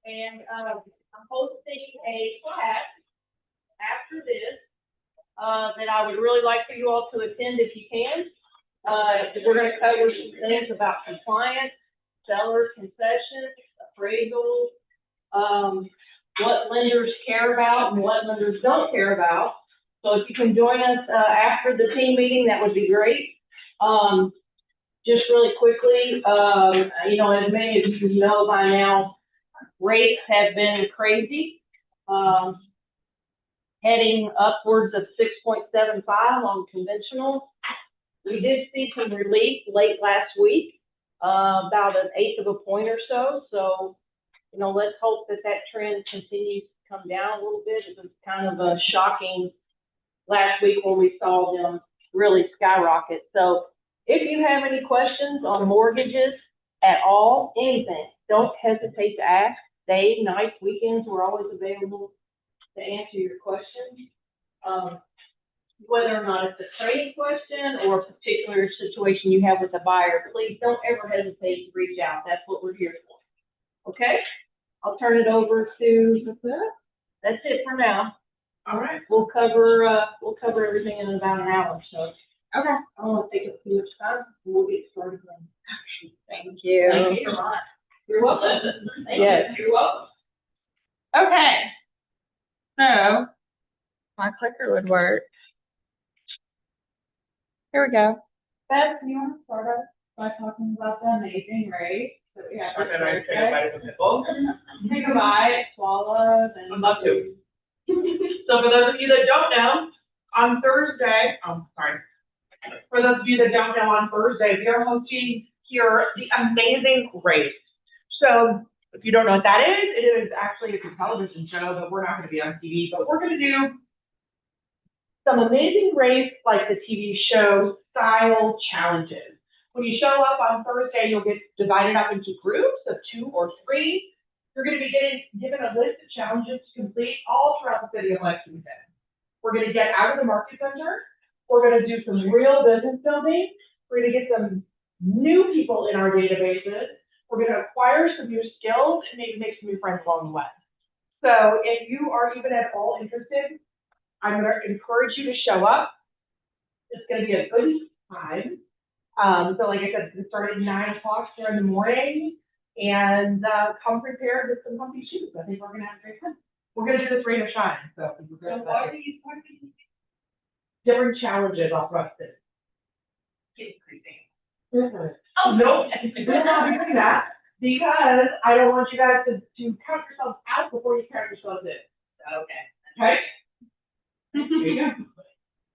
And I'm hosting a class after this that I would really like for you all to attend if you can. We're going to cover some things about compliance, seller concessions, appraisals, what lenders care about and what lenders don't care about. So if you can join us after the team meeting, that would be great. Just really quickly, you know, as many of you know by now, rates have been crazy, heading upwards of 6.75 on conventional. We did see some relief late last week, about 1/8 of a point or so. So, you know, let's hope that that trend continues to come down a little bit. It was kind of a shocking last week when we saw them really skyrocket. So if you have any questions on mortgages at all, anything, don't hesitate to ask. Day, night, weekends, we're always available to answer your questions. Whether or not it's a trading question or a particular situation you have with a buyer, please don't ever hesitate to reach out. That's what we're here for. Okay? I'll turn it over to, that's it for now. All right. We'll cover everything in about an hour. So, okay. I don't want to take up too much time. We'll get started then. Thank you. Thank you. You're welcome. Yes. You're welcome. Okay. So, my clicker would work. Here we go. Beth, do you want to start us by talking about the amazing race that we have? Okay, I take a bite of the nipple. Take a bite, swallow, and I'd love to. So for those of you that don't know, on Thursday, for those of you that don't know, on Thursday, we are hosting here the Amazing Race. So if you don't know what that is, it is actually a television show, but we're not going to be on TV, but we're going to do some Amazing Race, like the TV show style challenges. When you show up on Thursday, you'll get divided up into groups of 2 or 3. You're going to be given a list of challenges to complete all throughout the city of Lexington. We're going to get out of the market center. We're going to do some real business building. We're going to get some new people in our databases. We're going to acquire some new skills and maybe make some new friends along the way. So if you are even at all interested, I'm going to encourage you to show up. It's going to be a good time. So like I said, it's starting at 9 o'clock here in the morning, and come prepared with some comfy shoes. I think we're going to have a great time. We're going to do this rain or shine. So What are you different challenges off rusted. It's creepy. Oh, no, we're not doing that because I don't want you guys to count yourselves out before you count yourselves in. Okay. Okay? There you go.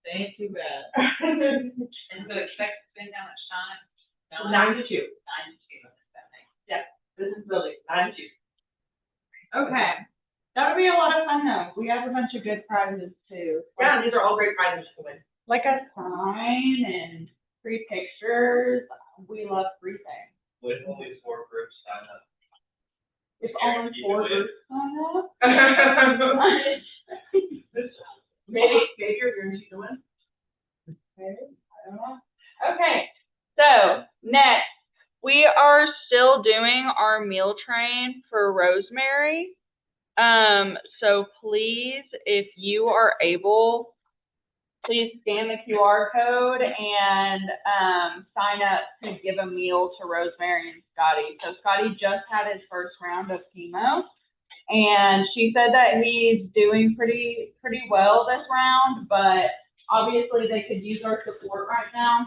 Thank you, Beth. And so expect to spend how much time? 9 to 2. 9 to 2. Yeah, this is really 9 to 2. Okay. That'll be a lot of fun though. We have a bunch of good prizes too. Yeah, these are all great prizes to win. Like a sign and free pictures. We love free things. With only 4 groups sign up. If only 4 groups sign up. Maybe you're guaranteed to win. Okay, I don't know. Okay, so next, we are still doing our meal train for Rosemary. So please, if you are able, please scan the QR code and sign up to give a meal to Rosemary and Scotty. So Scotty just had his first round of chemo, and she said that he's doing pretty well this round, but obviously they could use our support right now.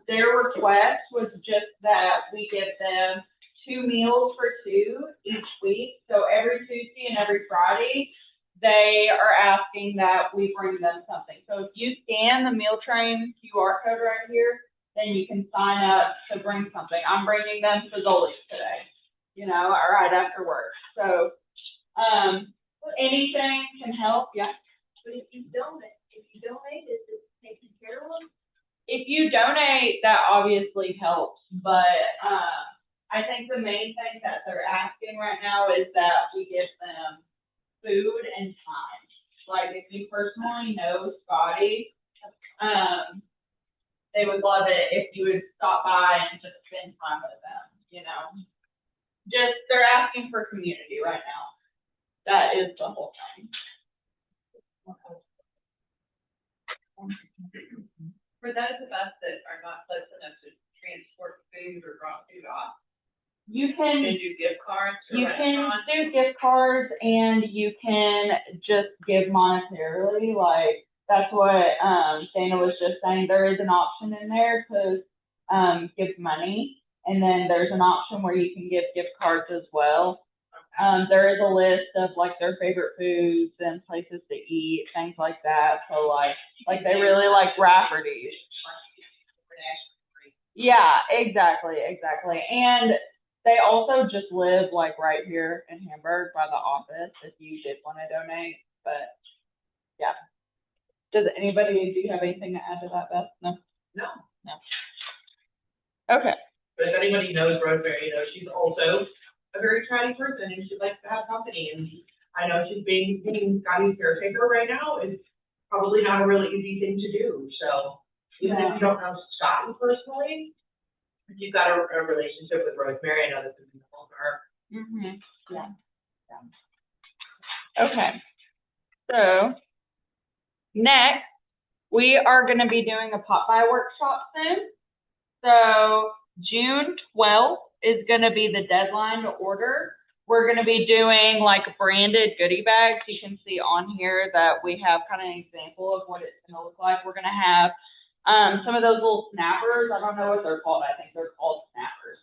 Their request was just that we give them 2 meals for 2 each week. So every Tuesday and every Friday, they are asking that we bring them something. So if you scan the meal train QR code right here, then you can sign up to bring something. I'm bringing them Fazoli's today, you know, right after work. So anything can help. Yeah. But if you donate, is it taken care of? If you donate, that obviously helps, but I think the main thing that they're asking right now is that we give them food and time. Like if you personally know Scotty, they would love it if you would stop by and just spend time with them, you know. just, they're asking for community right now. That is the whole thing. For those of us that are not close enough to transport food or drop food off, You can can, do gift cards to you can restaurants. do gift cards and you can just give monetarily, like, that's what, Dana was just saying, there is an option in there to, give money. And then there's an option where you can give gift cards as well. There is a list of like their favorite foods and places to eat, things like that. So like they really like Rafferty's. Yeah, exactly. And they also just live like right here in Hamburg by the office if you did want to donate. But yeah. Do you have anything to add to that, Beth? No? No. Okay. But if anybody knows Rosemary, you know, she's also a very chatty person and she likes to have company. And I know she's being Scotty's caretaker right now is probably not a really easy thing to do. So even if you don't know Scotty personally, if you've got a relationship with Rosemary, I know this is meaningful for her. Mm-hmm. Yeah. Okay. So next, we are going to be doing a pot-buy workshop soon. So June 12th is going to be the deadline to order. We're going to be doing like branded goodie bags. You can see on here that we have kind of an example of what it's going to look like. We're going to have some of those little snappers. I don't know what they're called. I think they're called snappers.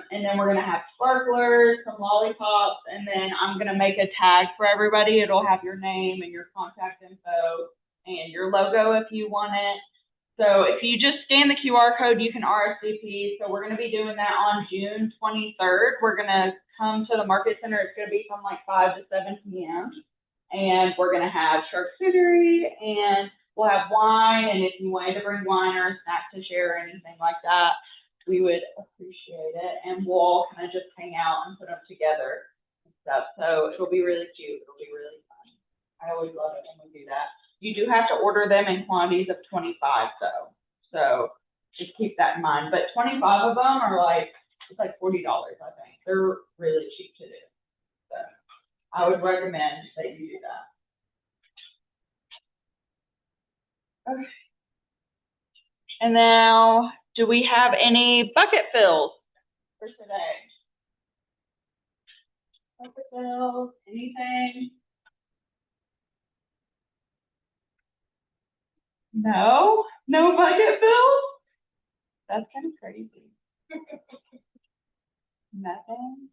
And then we're going to have sparklers, some lollipops, and then I'm going to make a tag for everybody. It'll have your name and your contact info and your logo if you want it. So if you just scan the QR code, you can RSVP. So we're going to be doing that on June 23rd. We're going to come to the Market Center. It's going to be from like 5 to 7 p.m. And we're going to have charcuterie and we'll have wine. And if you wanted to bring wine or a snack to share or anything like that, we would appreciate it. And we'll all kind of just hang out and put them together and stuff. So it'll be really cute. It'll be really fun. I always love it when we do that. You do have to order them in quantities of 25 though. So just keep that in mind. But 25 of them are like, it's like $40, I think. They're really cheap to do. So I would recommend that you do that. Okay. And now, do we have any bucket fills for today? Bucket fills, anything? No bucket fills? That's kind of crazy. Nothing?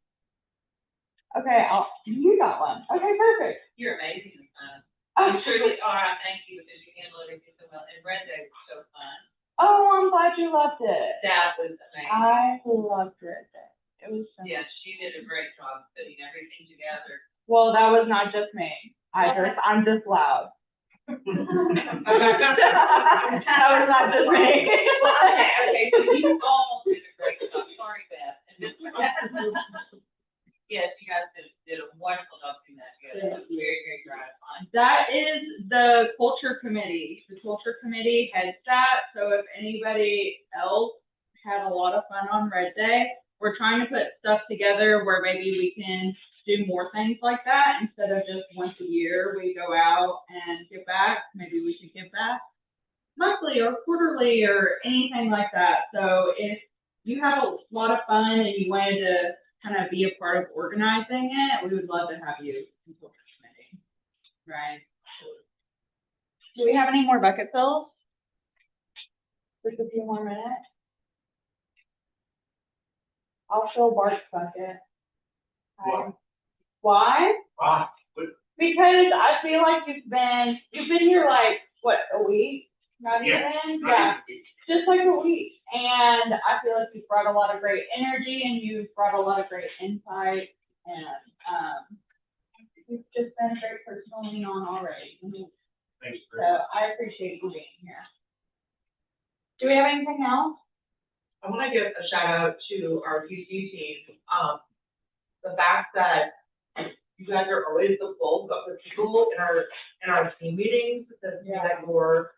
Okay, you got one. Okay, perfect. You're amazing, son. Oh, You truly are. I thank you because you handled everything so well. And Red Day was so fun. I'm glad you loved it. That was amazing. I loved Red Day. It was so Yes, she did a great job putting everything together. Well, that was not just me. I'm just loud. That was not just me. Okay, so you all did a great job. Sorry, Beth. And this yes, you guys did a wonderful job doing that together. It was very, very gratifying. That is the culture committee. The culture committee heads that. So if anybody else had a lot of fun on Red Day, we're trying to put stuff together where maybe we can do more things like that instead of just once a year we go out and give back. Maybe we should give back monthly or quarterly or anything like that. So if you have a lot of fun and you wanted to kind of be a part of organizing it, we would love to have you in culture committee. Right. Do we have any more bucket fills? Just a few more minutes. I'll fill Bart's bucket. Why? Because I feel like you've been here like, what, a week? Not even? Yeah, just like a week. And I feel like you've brought a lot of great energy and you've brought a lot of great insight and, you've just been a great person to lean on already. Thanks. So I appreciate you being here. Do we have anything else? I want to give a shout out to our QC team. The fact that you guys are always the bulk of the people in our team meetings, that you're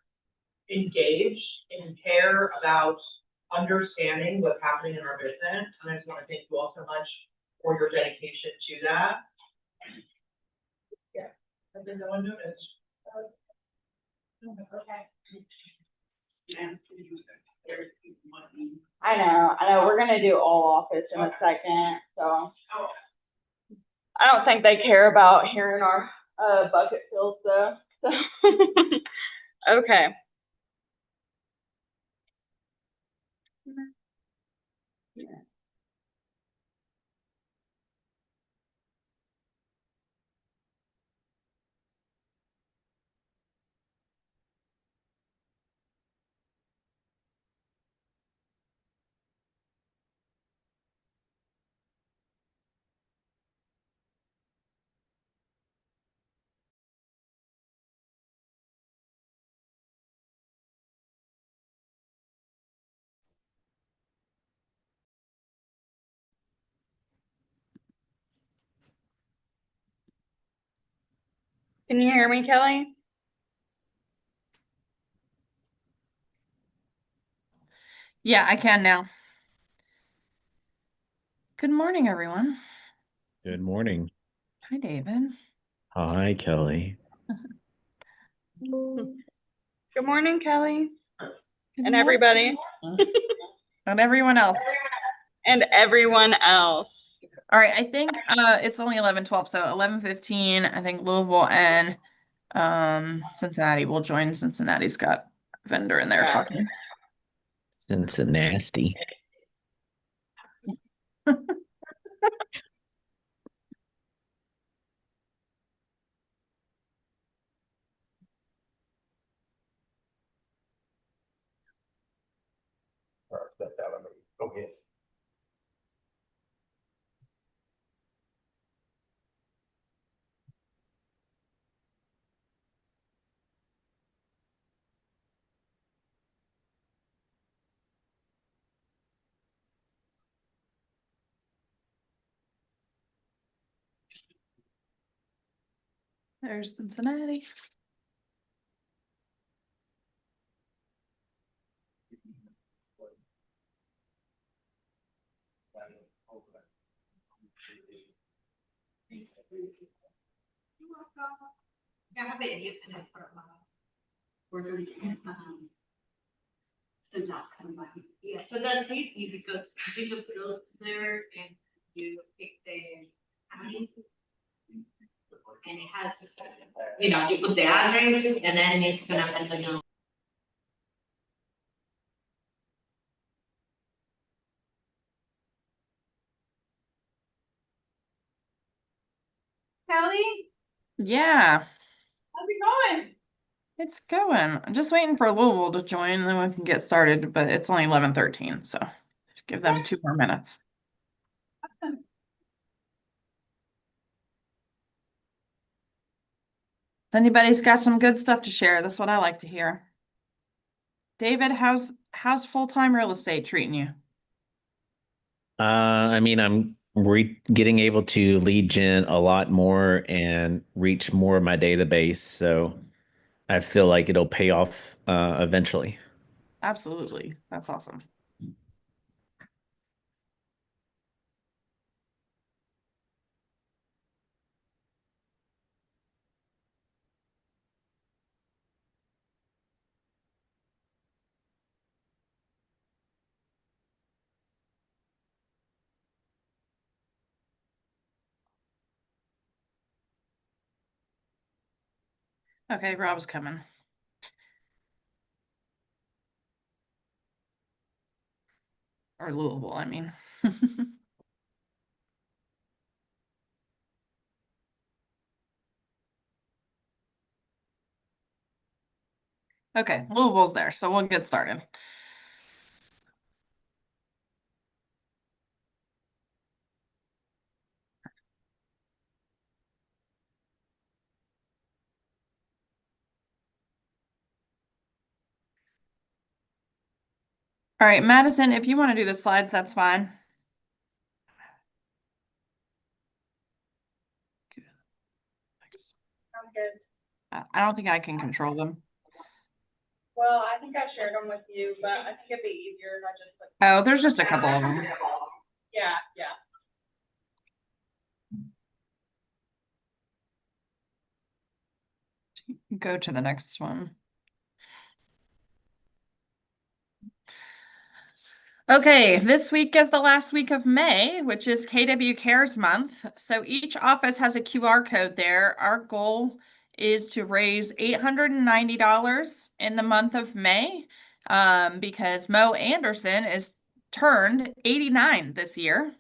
engaged and care about understanding what's happening in our business, and I just want to thank you all so much for your dedication to that. Yeah, and then no one noticed. Okay. And there's money. I know, we're gonna do all office in a second, so. Oh. I don't think they care about hearing our, bucket fills though, so. Okay. Can you hear me, Kelly? Yeah, I can now. Good morning, everyone. Good morning. Hi, David. Hi, Kelly. Good morning, Kelly, Good and morning. everybody, And everyone else. and everyone else. All right, I think it's only 11:12, so 11:15. I think Louisville and Cincinnati will join. Cincinnati's got a vendor in there Okay. talking. Cincinnati. Okay. There's Cincinnati. Yeah, so that's easy because you just go there and you pick the county. And it has, you put the address and then it's gonna let them know. Kelly, Yeah, how's it going? it's going. I'm just waiting for Louisville to join, then we can get started, but it's only 11:13, so give them 2 more minutes. If anybody's got some good stuff to share, that's what I like to hear. David, how's full-time real estate treating you? I mean, I'm getting able to lead gen a lot more and reach more of my database, so I feel like it'll pay off eventually. Absolutely. That's awesome. Okay, Rob's coming. Or Louisville, I mean. Okay, Louisville's there, so we'll get started. All right, Madison, if you want to do the slides, that's fine. I'm good. I don't think I can control them. Well, I think I shared them with you, but I think it'd be easier if I just click Oh, there's just a couple of them. Yeah, yeah. Go to the next one. Okay, this week is the last week of May, which is KW Cares Month. So each office has a QR code there. Our goal is to raise $890 in the month of May, because Mo Anderson is turned 89 this year.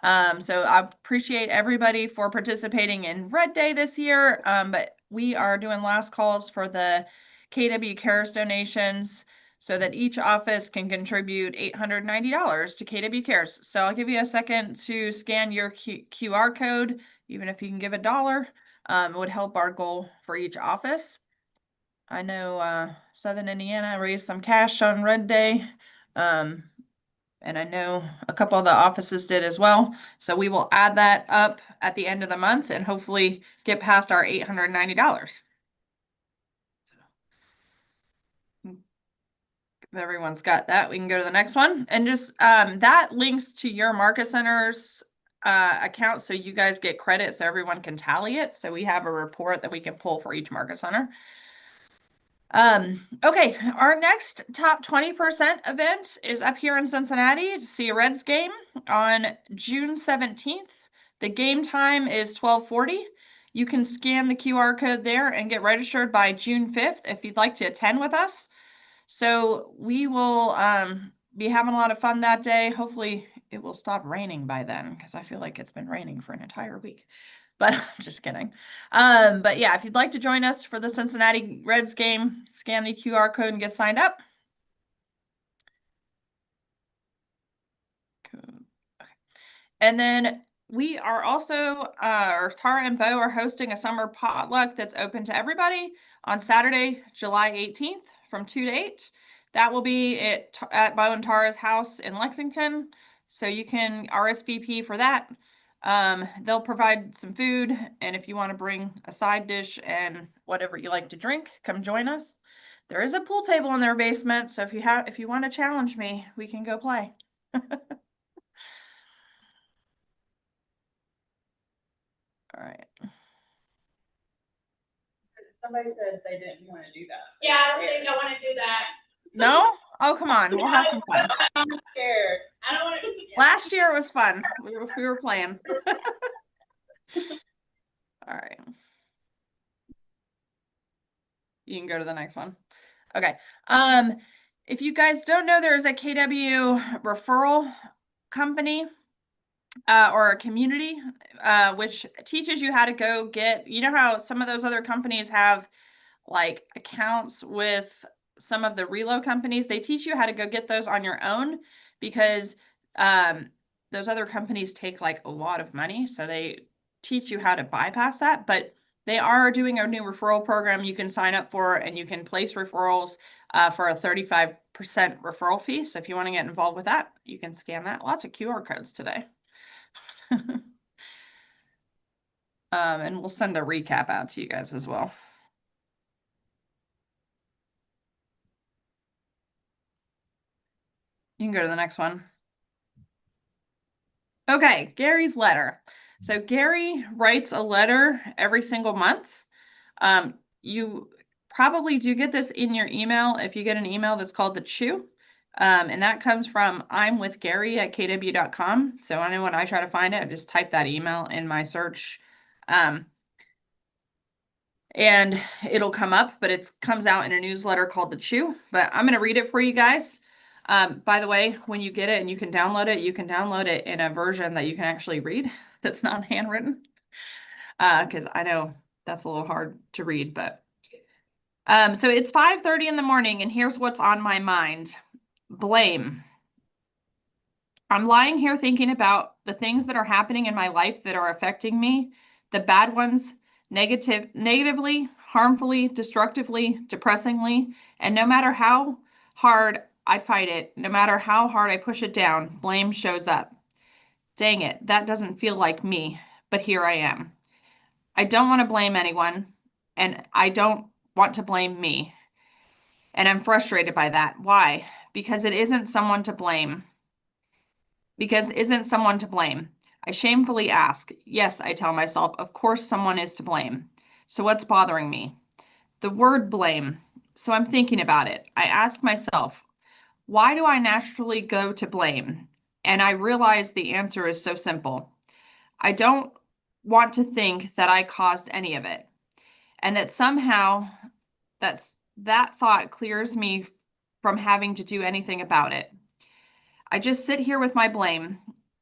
So I appreciate everybody for participating in Red Day this year. But we are doing last calls for the KW Cares donations so that each office can contribute $890 to KW Cares. So I'll give you a second to scan your QR code, even if you can give $1. It would help our goal for each office. I know Southern Indiana raised some cash on Red Day. And I know a couple of the offices did as well. So we will add that up at the end of the month and hopefully get past our $890. If everyone's got that, we can go to the next one. And just that links to your Market Center's account, so you guys get credit so everyone can tally it. So we have a report that we can pull for each Market Center. Okay, our next top 20% event is up here in Cincinnati to see a Reds game on June 17th. The game time is 12:40. You can scan the QR code there and get registered by June 5th if you'd like to attend with us. So we will be having a lot of fun that day. Hopefully it will stop raining by then, because I feel like it's been raining for an entire week. But I'm just kidding. But yeah, if you'd like to join us for the Cincinnati Reds game, scan the QR code and get signed up. Okay. And then we are also, Tara and Bo are hosting a summer potluck that's open to everybody on Saturday, July 18th from 2 to 8. That will be at Bo and Tara's house in Lexington. So you can RSVP for that. They'll provide some food, and if you want to bring a side dish and whatever you like to drink, come join us. There is a pool table in their basement, so if you want to challenge me, we can go play. All right. Somebody said they didn't want to do that. Yeah, I don't think I wanna do that. No? Oh, come on. We'll have some fun. I'm scared. I don't wanna. Last year it was fun. We were playing. All right. You can go to the next one. Okay. If you guys don't know, there's a KW referral company or a community which teaches you how to go get, you know how some of those other companies have like accounts with some of the reload companies? They teach you how to go get those on your own, because those other companies take like a lot of money. So they teach you how to bypass that. But they are doing a new referral program you can sign up for, and you can place referrals for a 35% referral fee. So if you want to get involved with that, you can scan that. Lots of QR codes today. And we'll send a recap out to you guys as well. You can go to the next one. Okay, Gary's letter. So Gary writes a letter every single month. You probably do get this in your email if you get an email that's called the Chew. And that comes from imwithgary@kw.com. So I know when I try to find it, I just type that email in my search. And it'll come up, but it comes out in a newsletter called the Chew. But I'm going to read it for you guys. By the way, when you get it and you can download it in a version that you can actually read that's not handwritten. Because I know that's a little hard to read, but so it's 5:30 in the morning, and here's what's on my mind. Blame. I'm lying here thinking about the things that are happening in my life that are affecting me, the bad ones, negatively, harmfully, destructively, depressingly, and no matter how hard I fight it, no matter how hard I push it down, blame shows up. Dang it, that doesn't feel like me, but here I am. I don't want to blame anyone, and I don't want to blame me. And I'm frustrated by that. Why? because it isn't someone to blame. Because isn't someone to blame? I shamefully ask. Yes, I tell myself, of course someone is to blame. So what's bothering me? The word blame. So I'm thinking about it. I ask myself, why do I naturally go to blame? And I realize the answer is so simple. I don't want to think that I caused any of it, and that somehow that thought clears me from having to do anything about it. I just sit here with my blame,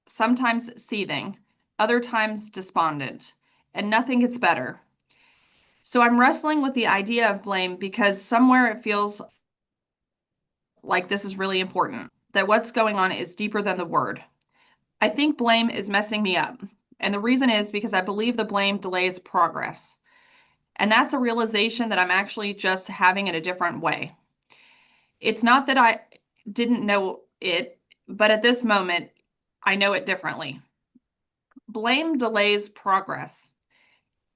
sometimes seething, other times despondent, and nothing gets better. So I'm wrestling with the idea of blame because somewhere it feels like this is really important, that what's going on is deeper than the word. I think blame is messing me up. And the reason is because I believe the blame delays progress. And that's a realization that I'm actually just having in a different way. It's not that I didn't know it, but at this moment, I know it differently. Blame delays progress.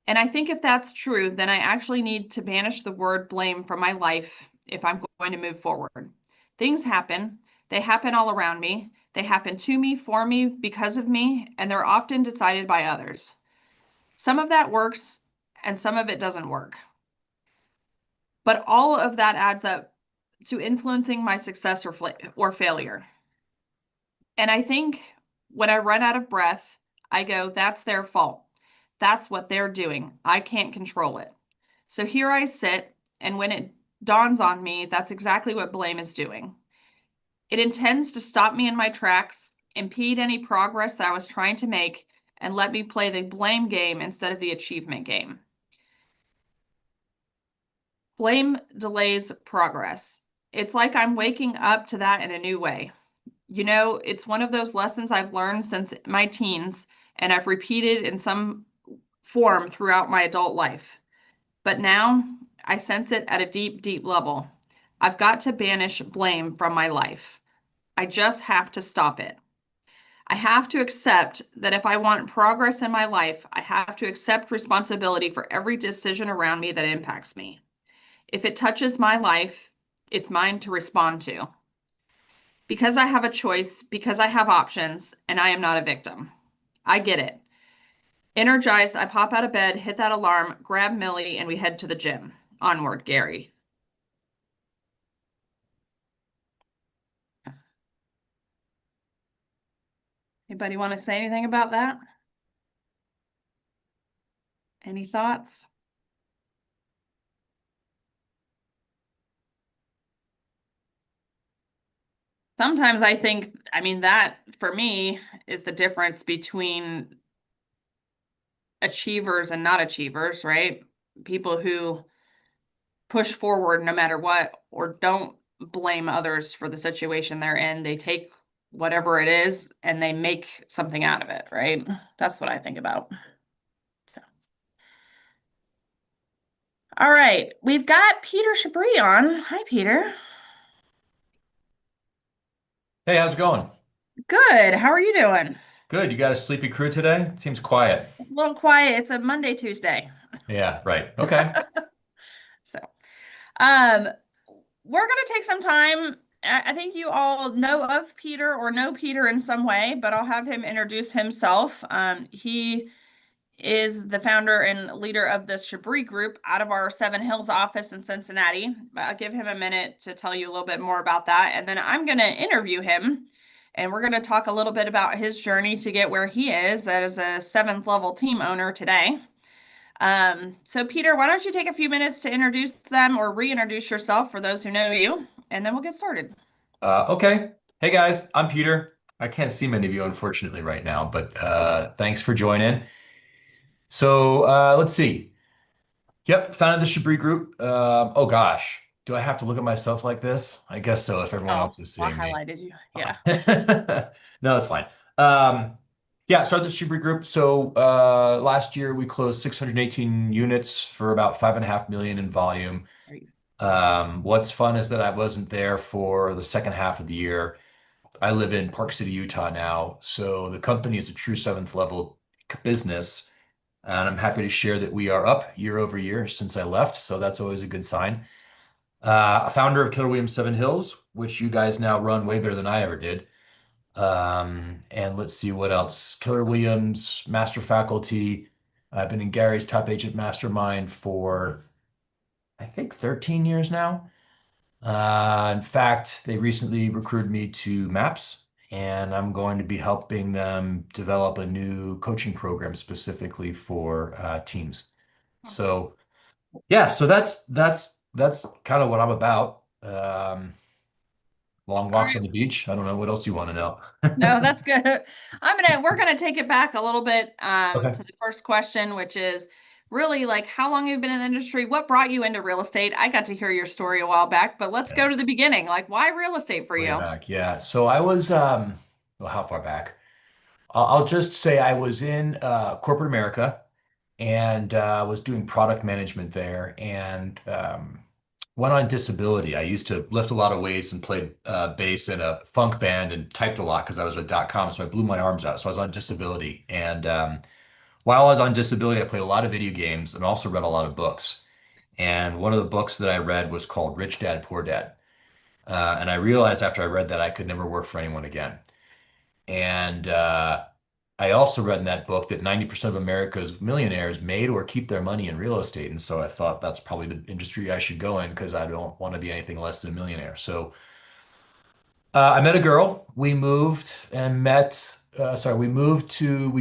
And I think if that's true, then I actually need to banish the word blame from my life if I'm going to move forward. Things happen. They happen all around me. They happen to me, for me, because of me, and they're often decided by others. Some of that works, and some of it doesn't work. But all of that adds up to influencing my success or failure. And I think when I run out of breath, I go, that's their fault. That's what they're doing. I can't control it. So here I sit, and when it dawns on me, that's exactly what blame is doing. It intends to stop me in my tracks, impede any progress that I was trying to make, and let me play the blame game instead of the achievement game. Blame delays progress. It's like I'm waking up to that in a new way. You know, it's one of those lessons I've learned since my teens, and I've repeated in some form throughout my adult life. But now I sense it at a deep, deep level. I've got to banish blame from my life. I just have to stop it. I have to accept that if I want progress in my life, I have to accept responsibility for every decision around me that impacts me. If it touches my life, it's mine to respond to. Because I have a choice, because I have options, and I am not a victim. I get it. Energized, I pop out of bed, hit that alarm, grab Millie, and we head to the gym. Onward, Gary. Anybody want to say anything about that? Any thoughts? Sometimes I think, that for me is the difference between achievers and not achievers, right? People who push forward no matter what, or don't blame others for the situation they're in. They take whatever it is and they make something out of it, right? That's what I think about. So. All right, we've got Peter Chabris on. Hi, Peter. Hey, how's it going? Good. How are you doing? Good. You got a sleepy crew today? It seems quiet. A little quiet. It's a Monday, Tuesday. Yeah, right. Okay. So, we're going to take some time. I think you all know of Peter or know Peter in some way, but I'll have him introduce himself. He is the founder and leader of the Chabris Group out of our Seven Hills office in Cincinnati. I'll give him a minute to tell you a little bit more about that. And then I'm going to interview him, and we're going to talk a little bit about his journey to get where he is as a 7th level team owner today. So Peter, why don't you take a few minutes to introduce them or reintroduce yourself for those who know you, and then we'll get started. Okay. Hey guys, I'm Peter. I can't see many of you unfortunately right now, but thanks for joining. So let's see. Yep, founded the Chabris Group. Oh gosh, do I have to look at myself like this? I guess so if everyone else is seeing I me. highlighted you. Yeah. No, that's fine. Yeah, started the Chabris Group. So last year we closed 618 units for about 5.5 million in volume. What's fun is that I wasn't there for the second half of the year. I live in Park City, Utah now. So the company is a true 7th level business. And I'm happy to share that we are up year over year since I left. So that's always a good sign. Founder of Keller Williams Seven Hills, which you guys now run way better than I ever did. And let's see what else. Keller Williams, master faculty. I've been in Gary's Top Agent Mastermind for, I think, 13 years now. In fact, they recently recruited me to MAPS, and I'm going to be helping them develop a new coaching program specifically for teams. So, yeah, so that's kind of what I'm about. Long All walks right. on the beach. I don't know what else you want to know. No, that's good. We're gonna take it back a little bit Okay. to the first question, which is really like how long have you been in the industry? What brought you into real estate? I got to hear your story a while back, but let's go to the beginning. Like, why real estate for Way you? back, yeah. So I was, well, how far back? I'll just say I was in corporate America and was doing product management there and went on disability. I used to lift a lot of weights and played bass in a funk band and typed a lot because I was a .com, so I blew my arms out. So I was on disability. And while I was on disability, I played a lot of video games and also read a lot of books. And one of the books that I read was called Rich Dad, Poor Dad. And I realized after I read that I could never work for anyone again. And I also read in that book that 90% of America's millionaires made or keep their money in real estate. And so I thought that's probably the industry I should go in because I don't want to be anything less than a millionaire. So I met a girl. We moved and met. We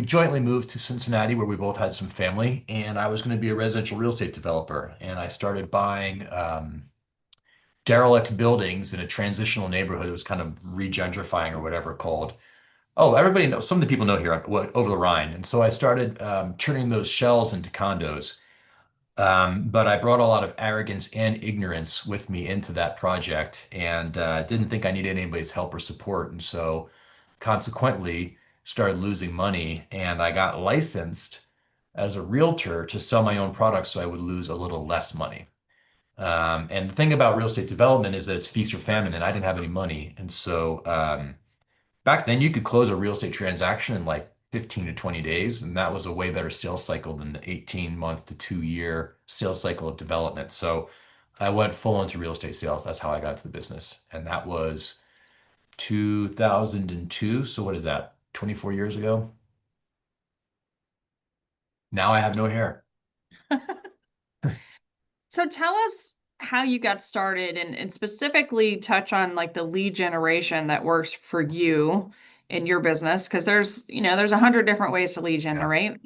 jointly moved to Cincinnati where we both had some family. And I was going to be a residential real estate developer. And I started buying derelict buildings in a transitional neighborhood. It was kind of regentrifying or whatever called. Oh, everybody knows, some of the people know here over the Rhine. And so I started turning those shells into condos. But I brought a lot of arrogance and ignorance with me into that project and didn't think I needed anybody's help or support. And so consequently started losing money. And I got licensed as a realtor to sell my own products so I would lose a little less money. And the thing about real estate development is that it's feast or famine, and I didn't have any money. And so back then, you could close a real estate transaction in like 15 to 20 days, and that was a way better sales cycle than the 18-month to 2-year sales cycle of development. So I went full into real estate sales. That's how I got into the business. And that was 2002. So what is that? 24 years ago? Now I have no hair. So tell us how you got started and specifically touch on like the lead generation that works for you in your business. Cause there's 100 different ways to lead generate.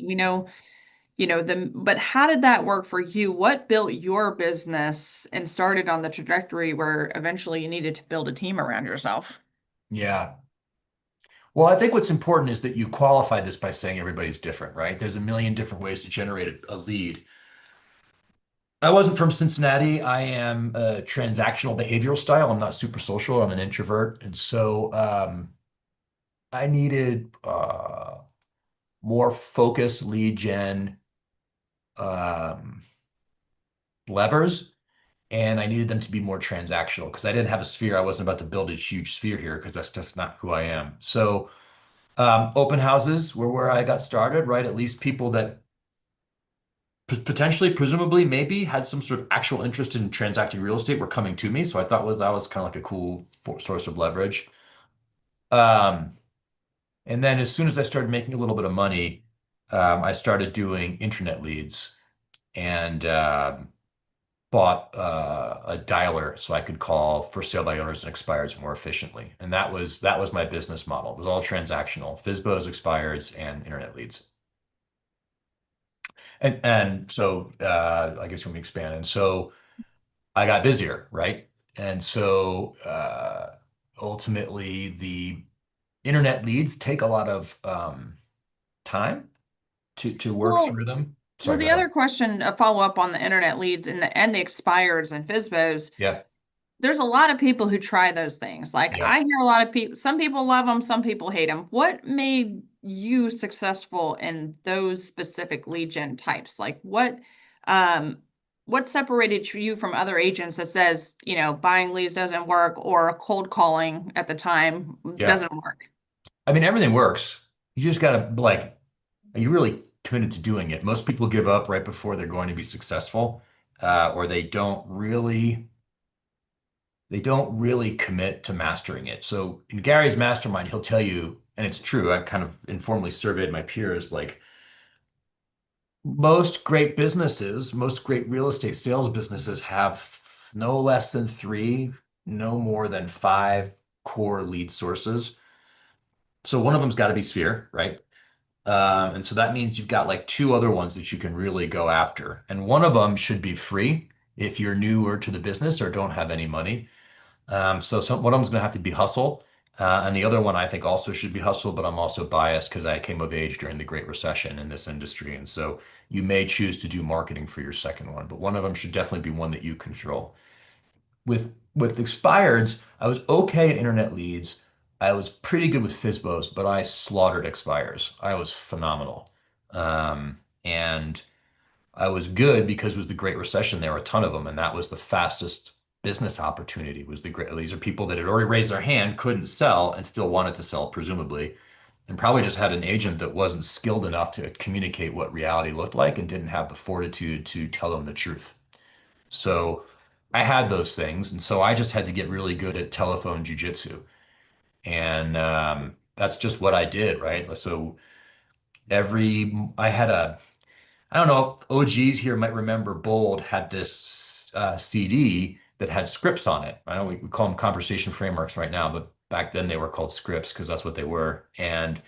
But how did that work for you? What built your business and started on the trajectory where eventually you needed to build a team around yourself? Yeah. Well, I think what's important is that you qualify this by saying everybody's different, right? There's a million different ways to generate a lead. I wasn't from Cincinnati. I am a transactional behavioral style. I'm not super social. I'm an introvert. And so I needed more focused lead gen um, levers, and I needed them to be more transactional because I didn't have a sphere. I wasn't about to build a huge sphere here because that's just not who I am. So open houses were where I got started, right? At least people that potentially, presumably, maybe had some sort of actual interest in transacting real estate were coming to me. So I thought that was kind of like a cool source of leverage. And then as soon as I started making a little bit of money, I started doing internet leads and bought a dialer so I could call for sale by owners and expireds more efficiently. And that was my business model. It was all transactional, FSBOs, expireds, and internet leads. And so I guess when we expand, and so I got busier, right? And so ultimately the internet leads take a lot of time to work Well, through them. So Sorry, go the ahead. other question, a follow up on the internet leads and the expireds and FSBOs, Yeah, there's a lot of people who try those things. Like yeah. I hear a lot of people, some people love them, some people hate them. What made you successful in those specific lead gen types? Like what separated you from other agents that says, buying leads doesn't work or cold calling at the time Yeah. doesn't work? I mean, everything works. You just gotta like, are you really committed to doing it? Most people give up right before they're going to be successful, or they don't really they don't really commit to mastering it. So in Gary's mastermind, he'll tell you, and it's true, I kind of informally surveyed my peers, like most great businesses, most great real estate sales businesses have no less than three, no more than five core lead sources. So one of them's got to be Sphere, right? And so that means you've got like two other ones that you can really go after. And one of them should be free if you're newer to the business or don't have any money. So one of them's going to have to be Hustle. And the other one I think also should be Hustle, but I'm also biased because I came of age during the Great Recession in this industry. And so you may choose to do marketing for your second one, but one of them should definitely be one that you control. With expireds, I was okay at internet leads. I was pretty good with FISBOs, but I slaughtered expires. I was phenomenal. And I was good because it was the Great Recession. There were a ton of them, and that was the fastest business opportunity. Was the great. These are people that had already raised their hand, couldn't sell, and still wanted to sell, presumably, and probably just had an agent that wasn't skilled enough to communicate what reality looked like and didn't have the fortitude to tell them the truth. So I had those things, and so I just had to get really good at telephone jujitsu, and that's just what I did, right? So I had a I don't know if OGs here might remember Bold had this CD that had scripts on it. I know we call them conversation frameworks right now, but back then they were called scripts because that's what they were. And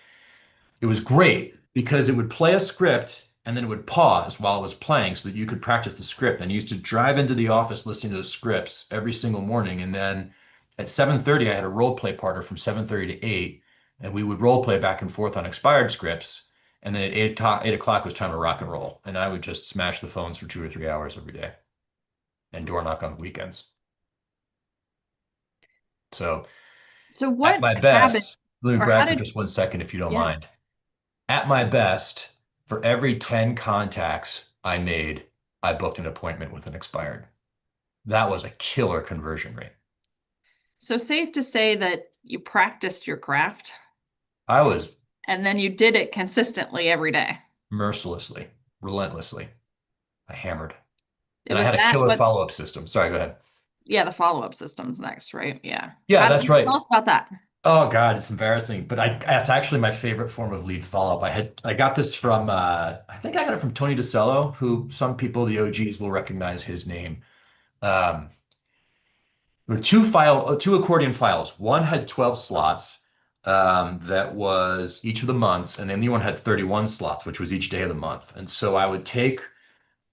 it was great because it would play a script and then it would pause while it was playing so that you could practice the script. And I used to drive into the office listening to the scripts every single morning. And then at 7:30, I had a role play partner from 7:30 to 8, and we would role play back and forth on expired scripts. And then at 8 o'clock was time to rock and roll. And I would just smash the phones for 2 or 3 hours every day and door knock on the weekends. So So at what my habit best, let me or brag how for did, just 1 second, if you don't yeah. mind. At my best, for every 10 contacts I made, I booked an appointment with an expired. That was a killer conversion rate. So safe to say that you practiced your craft I was and then you did it consistently every day. mercilessly, relentlessly. I hammered. It And I was had a that killer what, follow-up system. Sorry, go ahead. yeah, the follow-up system's next, right? Yeah. Yeah, that's right. Tell us about that. Oh God, it's embarrassing, but that's actually my favorite form of lead follow-up. I got this from I think I got it from Tony DeCello, who some people, the OGs, will recognize his name. Um, there were two accordion files. One had 12 slots, that was each of the months, and then the one had 31 slots, which was each day of the month. And so I would take,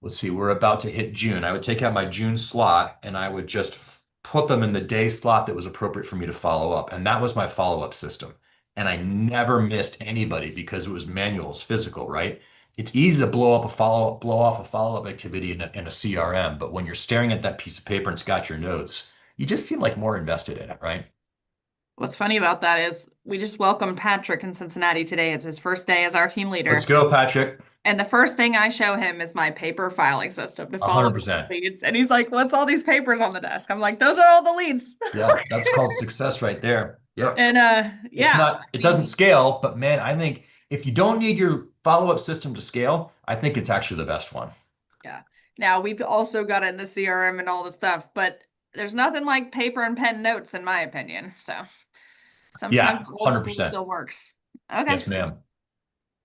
let's see, we're about to hit June. I would take out my June slot and I would just put them in the day slot that was appropriate for me to follow up. And that was my follow-up system. And I never missed anybody because it was manuals, physical, right? It's easy to blow off a follow-up activity in a CRM, but when you're staring at that piece of paper and it's got your notes, you just seem like more invested in it, right? What's funny about that is we just welcomed Patrick in Cincinnati today. It's his first day as our team leader. Let's go, Patrick. And the first thing I show him is my paper filing system to follow 100%. leads. And he's like, what's all these papers on the desk? I'm like, those are all the leads. Yeah, that's called success right there. Yep. And yeah. It doesn't scale, but man, I think if you don't need your follow-up system to scale, I think it's actually the best one. Yeah. Now we've also got it in the CRM and all the stuff, but there's nothing like paper and pen notes in my opinion. So sometimes the old school 100%. still works. Okay. Yes, ma'am.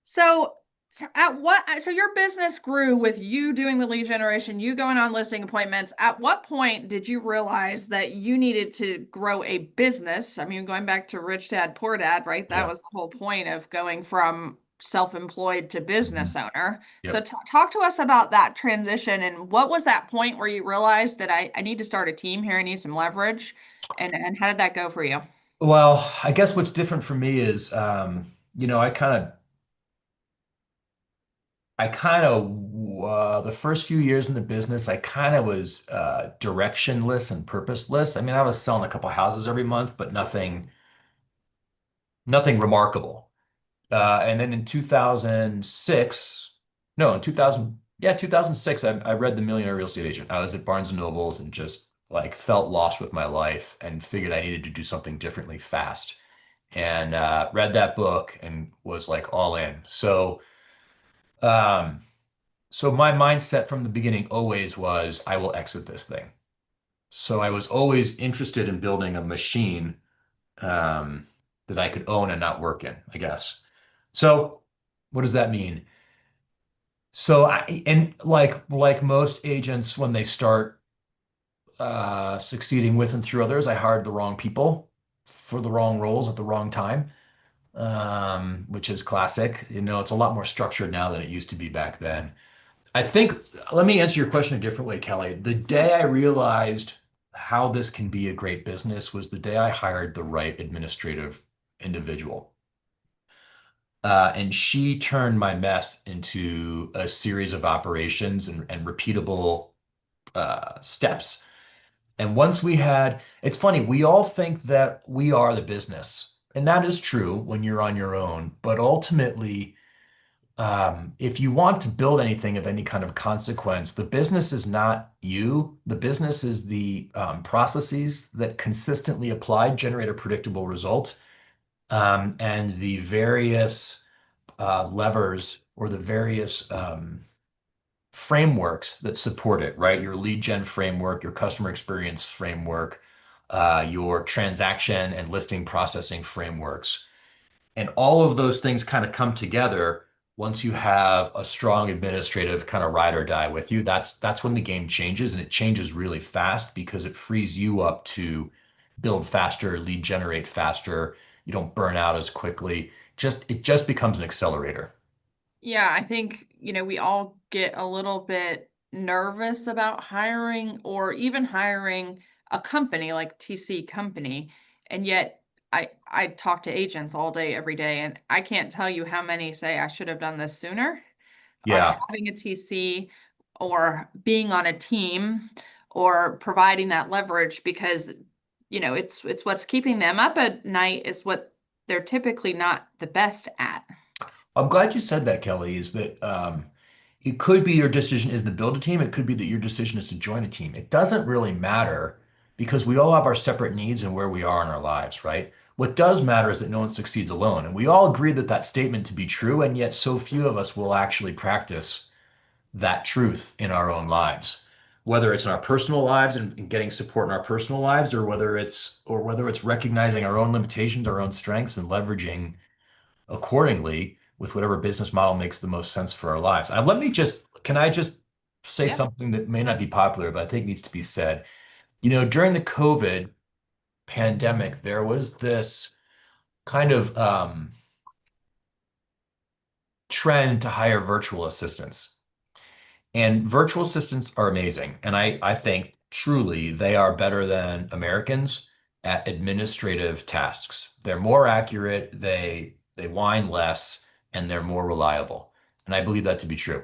So so your business grew with you doing the lead generation, you going on listing appointments. At what point did you realize that you needed to grow a business? I mean, going back to Rich Dad, Poor Dad, right? That was the whole point of going from self-employed to business owner. Yep. So talk to us about that transition and what was that point where you realized that I need to start a team here, I need some leverage, and how did that go for you? Well, I guess what's different for me is, the first few years in the business, I kind of was directionless and purposeless. I mean, I was selling a couple houses every month, but nothing remarkable. And then in 2006, no, in 2006, I read The Millionaire Real Estate Agent. I was at Barnes and Nobles and just like felt lost with my life and figured I needed to do something differently fast. And read that book and was like all in. So my mindset from the beginning always was, I will exit this thing. So I was always interested in building a machine that I could own and not work in, I guess. So what does that mean? So and like most agents, when they start succeeding with and through others, I hired the wrong people for the wrong roles at the wrong time, which is classic. You know, it's a lot more structured now than it used to be back then. I think, let me answer your question a different way, Kelly. The day I realized how this can be a great business was the day I hired the right administrative individual. And she turned my mess into a series of operations and repeatable steps. And once we had, it's funny, we all think that we are the business. And that is true when you're on your own. But ultimately, if you want to build anything of any kind of consequence, the business is not you. The business is the processes that consistently applied generate a predictable result. And the various levers or the various frameworks that support it, right? Your lead gen framework, your customer experience framework, your transaction and listing processing frameworks. And all of those things kind of come together once you have a strong administrative kind of ride or die with you. That's when the game changes, and it changes really fast because it frees you up to build faster, lead generate faster. You don't burn out as quickly. It just becomes an accelerator. Yeah, I think, we all get a little bit nervous about hiring or even hiring a company like TC Company. And yet I talk to agents all day, every day, and I can't tell you how many say I should have done this sooner. Yeah. Having a TC or being on a team or providing that leverage because, it's what's keeping them up at night is what they're typically not the best at. I'm glad you said that, Kelly, is that it could be your decision is to build a team. It could be that your decision is to join a team. It doesn't really matter because we all have our separate needs and where we are in our lives, right? What does matter is that no one succeeds alone. And we all agree that that statement to be true, and yet so few of us will actually practice that truth in our own lives, whether it's in our personal lives and getting support in our personal lives, or whether it's recognizing our own limitations, our own strengths, and leveraging accordingly with whatever business model makes the most sense for our lives. Can I just say Yeah. something that may not be popular, but I think needs to be said? During the COVID pandemic, there was this kind of trend to hire virtual assistants. And virtual assistants are amazing. And I think truly they are better than Americans at administrative tasks. They're more accurate, they whine less, and they're more reliable. And I believe that to be true.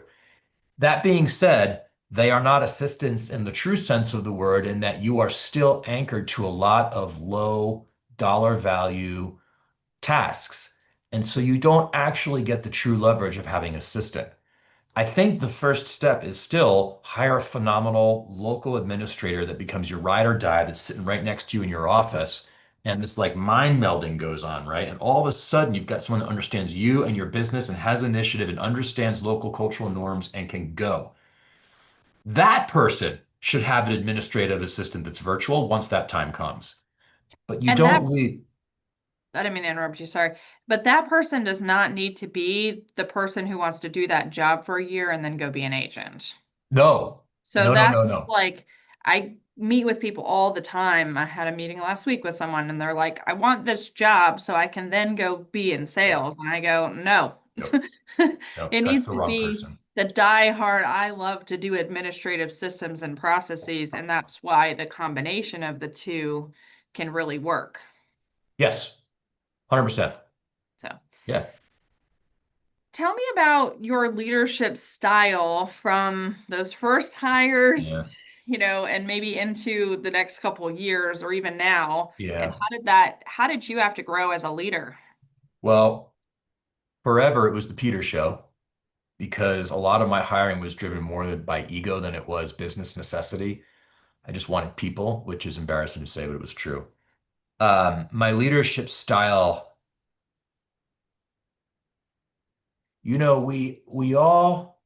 That being said, they are not assistants in the true sense of the word, in that you are still anchored to a lot of low dollar value tasks. And so you don't actually get the true leverage of having an assistant. I think the first step is still hire a phenomenal local administrator that becomes your ride or die, that's sitting right next to you in your office. And this like mind melding goes on, right? And all of a sudden, you've got someone that understands you and your business and has initiative and understands local cultural norms and can go. That person should have an administrative assistant that's virtual once that time comes. But you And that don't leave. I didn't mean to interrupt you, sorry. But that person does not need to be the person who wants to do that job for a year and then go be an agent. No, So no, no, no, that's no. like, I meet with people all the time. I had a meeting last week with someone and they're like, I want this job so I can then go be in Yep, sales. And I go, no. yep, yep. It That's needs the to wrong be person. the die-hard, I love to do administrative systems and processes, and that's why the combination of the two can really work. Yes, 100%. So Yeah. tell me about your leadership style from those first hires, Yeah. and maybe into the next couple of years or even now. And Yeah. how did you have to grow as a leader? Well, forever it was the Peter show because a lot of my hiring was driven more by ego than it was business necessity. I just wanted people, which is embarrassing to say, but it was true. My leadership style, we all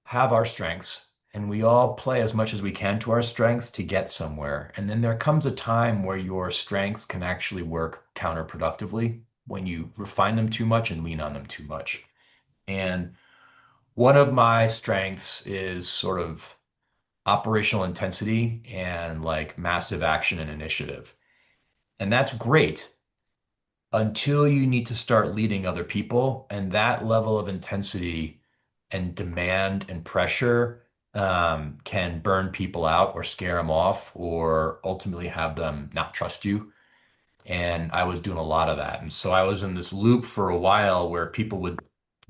have our strengths and we all play as much as we can to our strengths to get somewhere. And then there comes a time where your strengths can actually work counterproductively when you refine them too much and lean on them too much. And one of my strengths is sort of operational intensity and like massive action and initiative. And that's great until you need to start leading other people. And that level of intensity and demand and pressure can burn people out or scare them off or ultimately have them not trust you. And I was doing a lot of that. And so I was in this loop for a while where people would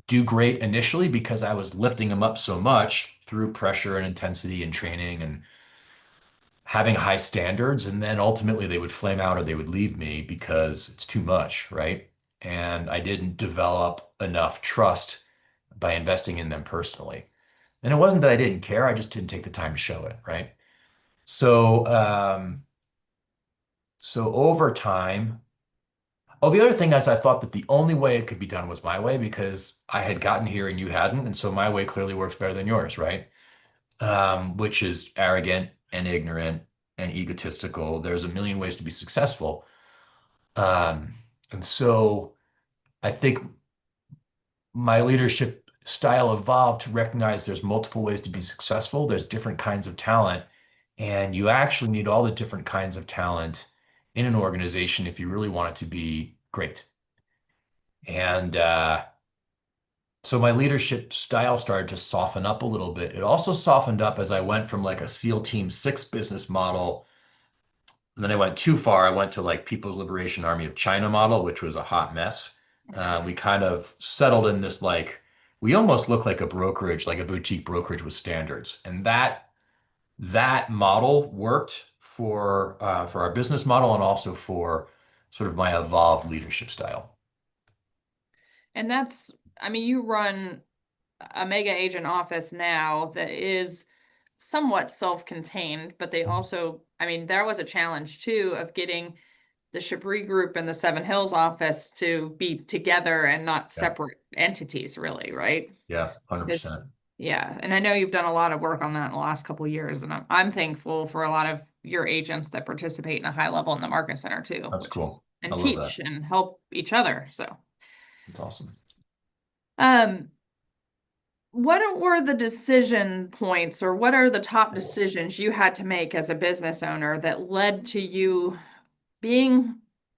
do great initially because I was lifting them up so much through pressure and intensity and training and having high standards. And then ultimately they would flame out or they would leave me because it's too much, right? And I didn't develop enough trust by investing in them personally. And it wasn't that I didn't care, I just didn't take the time to show it, right? So, so over time, oh, the other thing is I thought that the only way it could be done was my way because I had gotten here and you hadn't, and so my way clearly works better than yours, right? Which is arrogant and ignorant and egotistical. There's a million ways to be successful. Um, and so I think my leadership style evolved to recognize there's multiple ways to be successful. There's different kinds of talent, and you actually need all the different kinds of talent in an organization if you really want it to be great. And so my leadership style started to soften up a little bit. It also softened up as I went from like a SEAL Team 6 business model. And then I went too far. I went to like People's Liberation Army of China model, which was a hot mess. We kind of settled in this like, we almost look like a brokerage, like a boutique brokerage with standards. And that model worked for our business model and also for sort of my evolved leadership style. And that's, I mean, you run a mega agent office now that is somewhat self-contained, but they also, I mean, there was a challenge too of getting the Chabris Group and the Seven Hills office to be together and not Yeah. separate entities, really, right? Yeah, 100%. Yeah, and I know you've done a lot of work on that in the last couple of years, and I'm thankful for a lot of your agents that participate in a high level in the market center too. That's cool. I And love teach that. and help each other. So, That's awesome. what were the decision points or what are the top decisions you had to make as a business owner that led to you being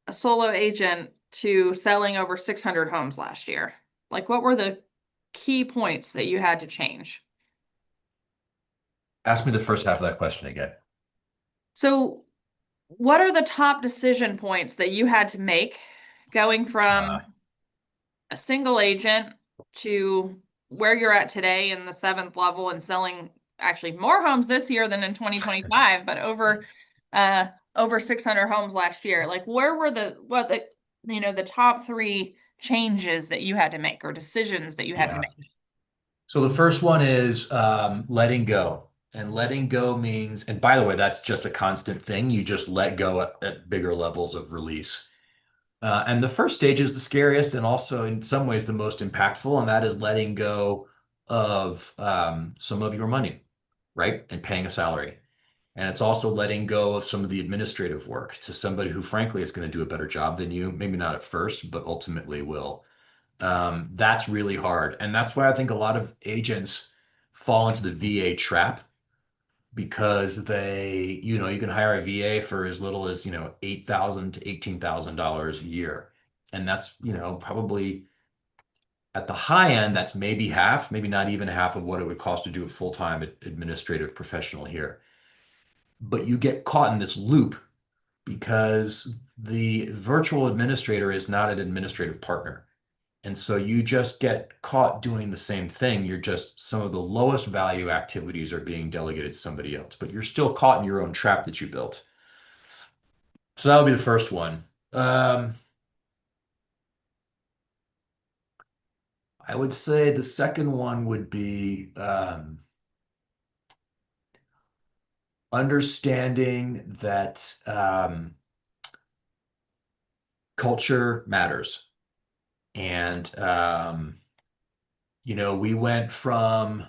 a solo agent to selling over 600 homes last year? Like, what were the key points that you had to change? Ask me the first half of that question again. So, what are the top decision points that you had to make going from a single agent to where you're at today in the 7th level and selling actually more homes this year than in 2025, but over 600 homes last year? Like, where were the top 3 changes that you had to make or decisions that you had to Yeah. make? So the first one is letting go. And letting go means, and by the way, that's just a constant thing. You just let go at bigger levels of release. And the first stage is the scariest and also in some ways the most impactful, and that is letting go of some of your money, right? And paying a salary. And it's also letting go of some of the administrative work to somebody who, frankly, is going to do a better job than you. Maybe not at first, but ultimately will. That's really hard. And that's why I think a lot of agents fall into the VA trap because you can hire a VA for as little as, $8,000 to $18,000 a year. And that's, probably at the high end, that's maybe half, maybe not even half of what it would cost to do a full-time administrative professional here. But you get caught in this loop because the virtual administrator is not an administrative partner. And so you just get caught doing the same thing. You're just some of the lowest value activities are being delegated to somebody else, but you're still caught in your own trap that you built. So that would be the first one. I would say the second one would be understanding that culture matters. And, we went from,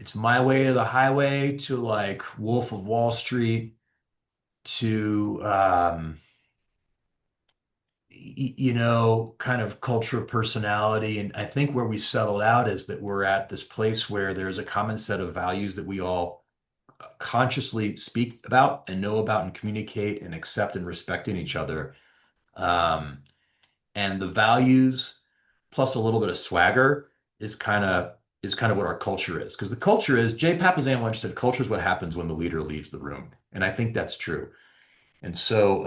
it's my way or the highway to like Wolf of Wall Street to you know, kind of culture of personality. And I think where we settled out is that we're at this place where there's a common set of values that we all consciously speak about and know about and communicate and accept and respect in each other. Um, and the values plus a little bit of swagger is kind of what our culture is. Because the culture is, Jay Papasan once said, culture is what happens when the leader leaves the room. And I think that's true. And so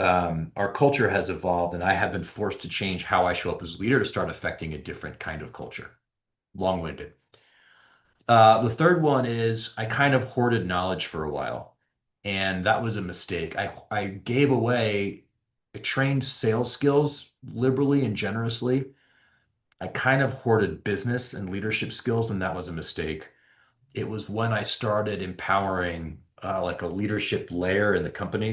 our culture has evolved, and I have been forced to change how I show up as a leader to start affecting a different kind of culture. Long-winded. The third one is I kind of hoarded knowledge for a while, and that was a mistake. I gave away, I trained sales skills liberally and generously. I kind of hoarded business and leadership skills, and that was a mistake. It was when I started empowering like a leadership layer in the company,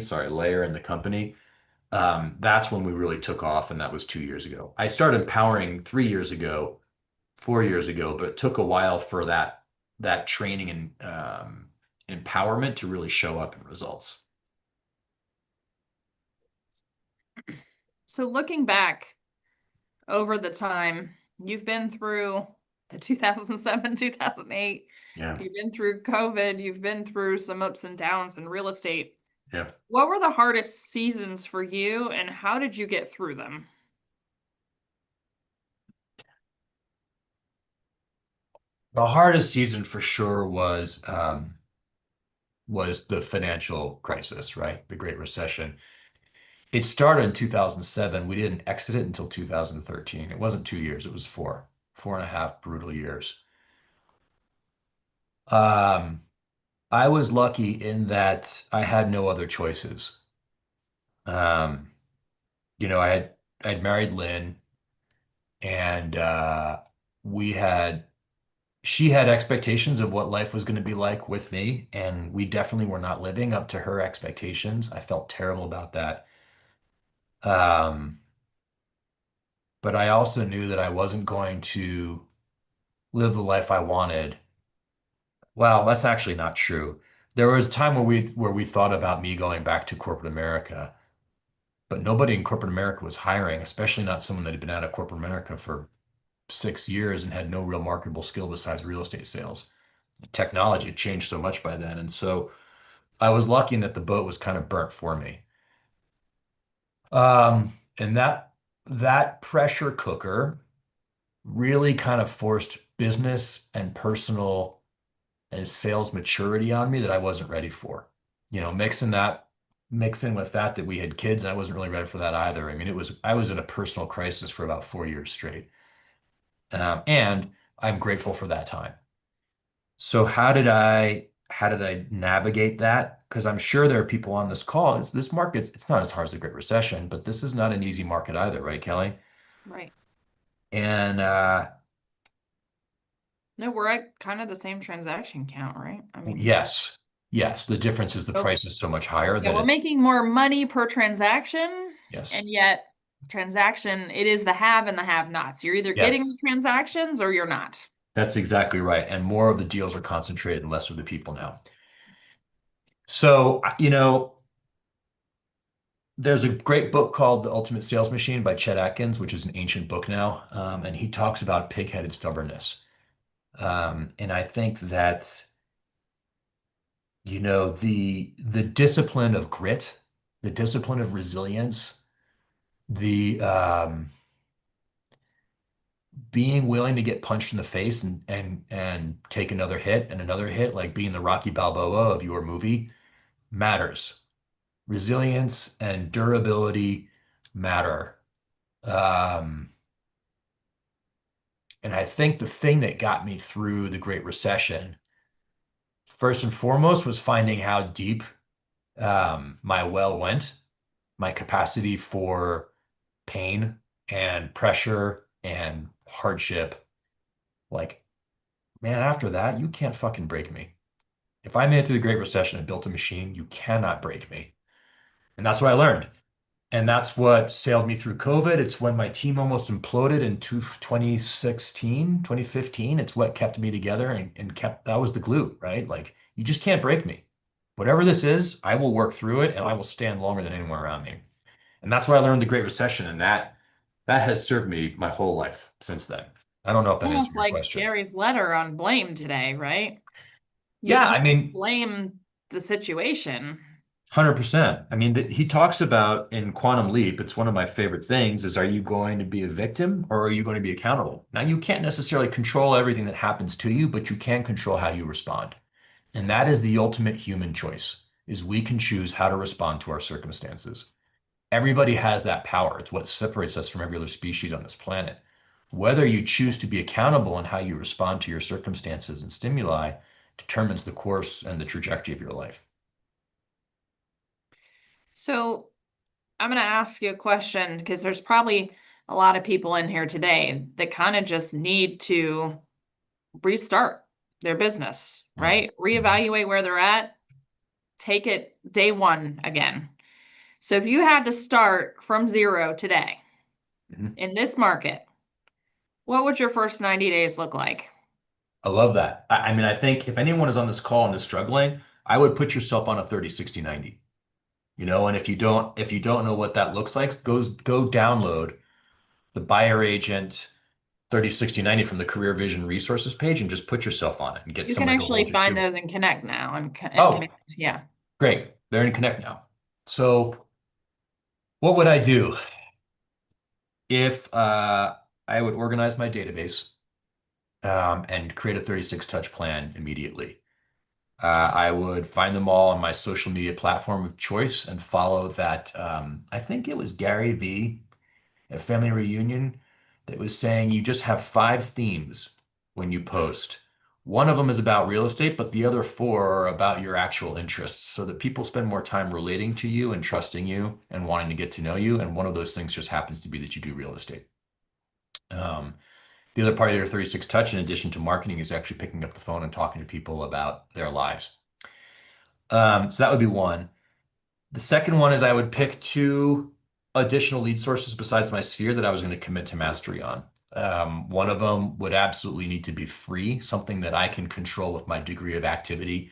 that's when we really took off, and that was 2 years ago. I started empowering 3 years ago, 4 years ago, but it took a while for that training and empowerment to really show up in results. So looking back over the time, you've been through the 2007, 2008. Yeah. You've been through COVID. You've been through some ups and downs in real estate. Yeah. What were the hardest seasons for you, and how did you get through them? The hardest season for sure was the financial crisis, right? The Great Recession. It started in 2007. We didn't exit it until 2013. It wasn't 2 years, it was 4.5 brutal years. I was lucky in that I had no other choices. You know, I'd married Lynn, and she had expectations of what life was going to be like with me, and we definitely were not living up to her expectations. I felt terrible about that. But I also knew that I wasn't going to live the life I wanted. Well, that's actually not true. There was a time where we thought about me going back to corporate America, but nobody in corporate America was hiring, especially not someone that had been out of corporate America for 6 years and had no real marketable skill besides real estate sales. Technology had changed so much by then. And so I was lucky in that the boat was kind of burnt for me. And that pressure cooker really kind of forced business and personal and sales maturity on me that I wasn't ready for. You know, mixing with that we had kids, and I wasn't really ready for that either. I mean, I was in a personal crisis for about 4 years straight. And I'm grateful for that time. So how did I navigate that? Because I'm sure there are people on this call. This market's, it's not as hard as the Great Recession, but this is not an easy market either, right, Kelly? Right. And No, we're at kind of the same transaction count, right? I mean, yes. The difference is the Oh. price is so much higher yeah, that we're it's making more money per transaction, yes. and yet it is the have and the have-nots. You're either getting Yes. the transactions or you're not. That's exactly right. And more of the deals are concentrated and less of the people now. So, you know, there's a great book called The Ultimate Sales Machine by Chet Atkins, which is an ancient book now. And he talks about pig-headed stubbornness. And I think that, you know, the discipline of grit, the discipline of resilience, the being willing to get punched in the face and take another hit and another hit, like being the Rocky Balboa of your movie, matters. Resilience and durability matter. And I think the thing that got me through the Great Recession, first and foremost, was finding how deep my well went, my capacity for pain and pressure and hardship. Like, man, after that, you can't fucking break me. If I made it through the Great Recession and built a machine, you cannot break me. And that's what I learned. And that's what sailed me through COVID. It's when my team almost imploded in 2016, 2015. It's what kept me together and kept, that was the glue, right? Like, you just can't break me. Whatever this is, I will work through it and I will stand longer than anyone around me. And that's where I learned the Great Recession. And that has served me my whole life since then. I don't know if that Almost answered your like question. Gary's letter on blame today, right? You Yeah, I can't mean, blame the situation. 100%. I mean, he talks about in Quantum Leap, it's one of my favorite things, is are you going to be a victim or are you going to be accountable? Now, you can't necessarily control everything that happens to you, but you can control how you respond. And that is the ultimate human choice, is we can choose how to respond to our circumstances. Everybody has that power. It's what separates us from every other species on this planet. Whether you choose to be accountable in how you respond to your circumstances and stimuli determines the course and the trajectory of your life. So I'm going to ask you a question because there's probably a lot of people in here today that kind of just need to restart their business, right? Reevaluate where they're at, take it day one again. So if you had to start from zero today in this market, what would your first 90 days look like? I love that. I mean, I think if anyone is on this call and is struggling, I would put yourself on a 30, 60, 90. You know, and if you don't know what that looks like, go download the buyer agent 30, 60, 90 from the Career Vision resources page and just put yourself on it and get You can somebody to actually hold you find to it. those in Connect now and Oh. Connect. Yeah. Great. They're in Connect now. So what would I do? If I would organize my database and create a 36 touch plan immediately. I would find them all on my social media platform of choice and follow that. I think it was Gary V at Family Reunion that was saying you just have 5 themes when you post. One of them is about real estate, but the other 4 are about your actual interests so that people spend more time relating to you and trusting you and wanting to get to know you. And one of those things just happens to be that you do real estate. The other part of your 36 touch, in addition to marketing, is actually picking up the phone and talking to people about their lives. So that would be one. The second one is I would pick 2 additional lead sources besides my sphere that I was going to commit to mastery on. One of them would absolutely need to be free, something that I can control with my degree of activity,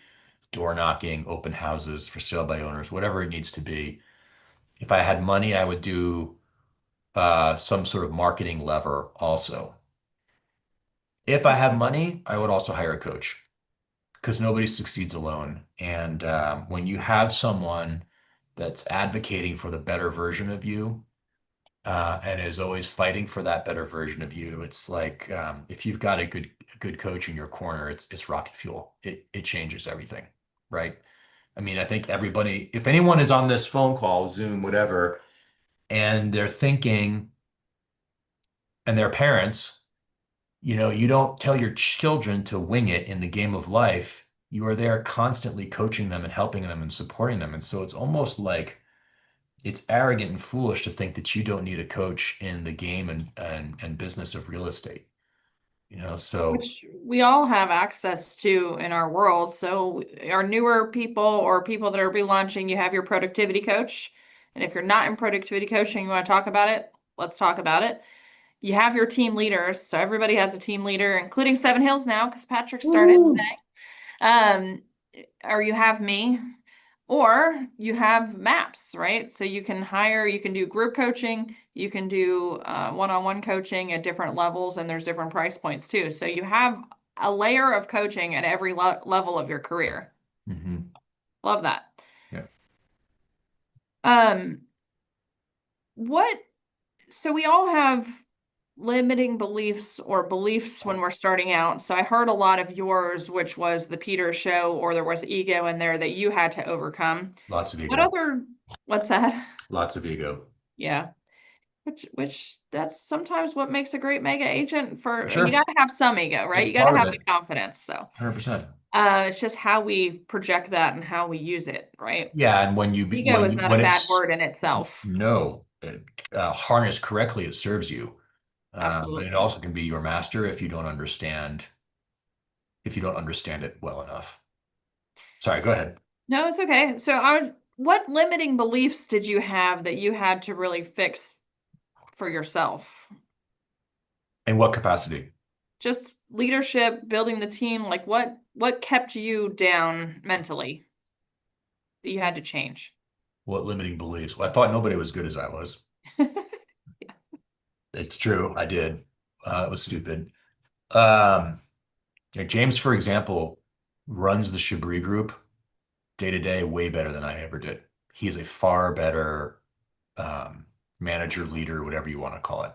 door knocking, open houses, for sale by owners, whatever it needs to be. If I had money, I would do some sort of marketing lever also. If I have money, I would also hire a coach because nobody succeeds alone. And when you have someone that's advocating for the better version of you and is always fighting for that better version of you, it's like if you've got a good coach in your corner, it's rocket fuel. It changes everything, right? I mean, I think everybody, if anyone is on this phone call, Zoom, whatever, and they're thinking, and their parents, you know, you don't tell your children to wing it in the game of life. You are there constantly coaching them and helping them and supporting them. And so it's almost like it's arrogant and foolish to think that you don't need a coach in the game and business of real estate. You know, so Which we all have access to in our world. So our newer people or people that are relaunching, you have your productivity coach. And if you're not in productivity coaching, you want to talk about it, let's talk about it. You have your team leaders. So everybody has a team leader, including Seven Hills now, because Patrick started today. Or you have me, or you have MAPS, right? So you can hire, you can do group coaching, you can do one-on-one coaching at different levels, and there's different price points too. So you have a layer of coaching at every level of your career. Love that. Yeah. So we all have limiting beliefs or beliefs when we're starting out. So I heard a lot of yours, which was the Peter show, or there was ego in there that you had to overcome. Lots of ego. What's that? Lots of ego. Yeah. Which that's sometimes what makes a great mega agent for sure. You got to have some ego, right? It's You got to part of have the confidence. So 100%. It's just how we project that and how we use it, right? Yeah. And when ego is not a bad word in itself. No, harnessed correctly, it serves you. Absolutely. But it also can be your master if you don't understand it well enough. Sorry, go ahead. No, it's okay. So what limiting beliefs did you have that you had to really fix for yourself? In what capacity? Just leadership, building the team, like what kept you down mentally that you had to change? What limiting beliefs? Well, I thought nobody was good as I was. It's true. I did. It was stupid. Yeah, James, for example, runs the Chabris Group day to day way better than I ever did. He is a far better manager, leader, whatever you want to call it.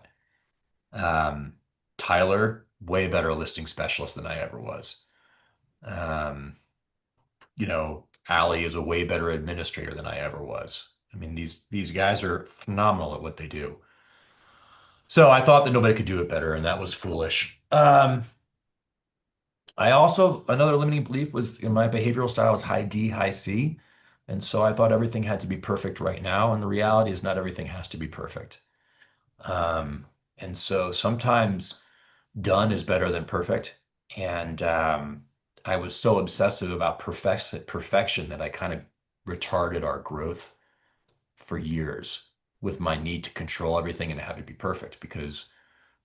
Tyler, way better listing specialist than I ever was. Allie is a way better administrator than I ever was. I mean, these guys are phenomenal at what they do. So I thought that nobody could do it better, and that was foolish. Another limiting belief was in my behavioral style is high D, high C. And so I thought everything had to be perfect right now. And the reality is not everything has to be perfect. And so sometimes done is better than perfect. And I was so obsessive about perfection that I kind of retarded our growth for years with my need to control everything and have it be perfect, because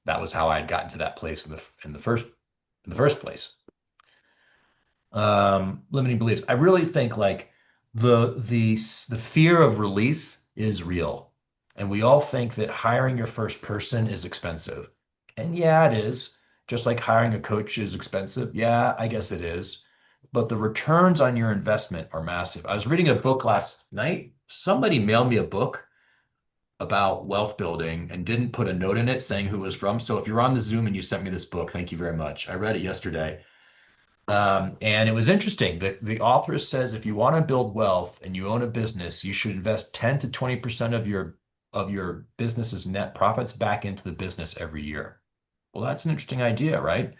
that was how I had gotten to that place in the first place. Limiting beliefs. I really think like the fear of release is real. And we all think that hiring your first person is expensive. And yeah, it is. Just like hiring a coach is expensive. Yeah, I guess it is. But the returns on your investment are massive. I was reading a book last night. Somebody mailed me a book about wealth building and didn't put a note in it saying who it was from. So if you're on the Zoom and you sent me this book, thank you very much. I read it yesterday. And it was interesting. The author says if you want to build wealth and you own a business, you should invest 10 to 20% of your business's net profits back into the business every year. Well, that's an interesting idea, right?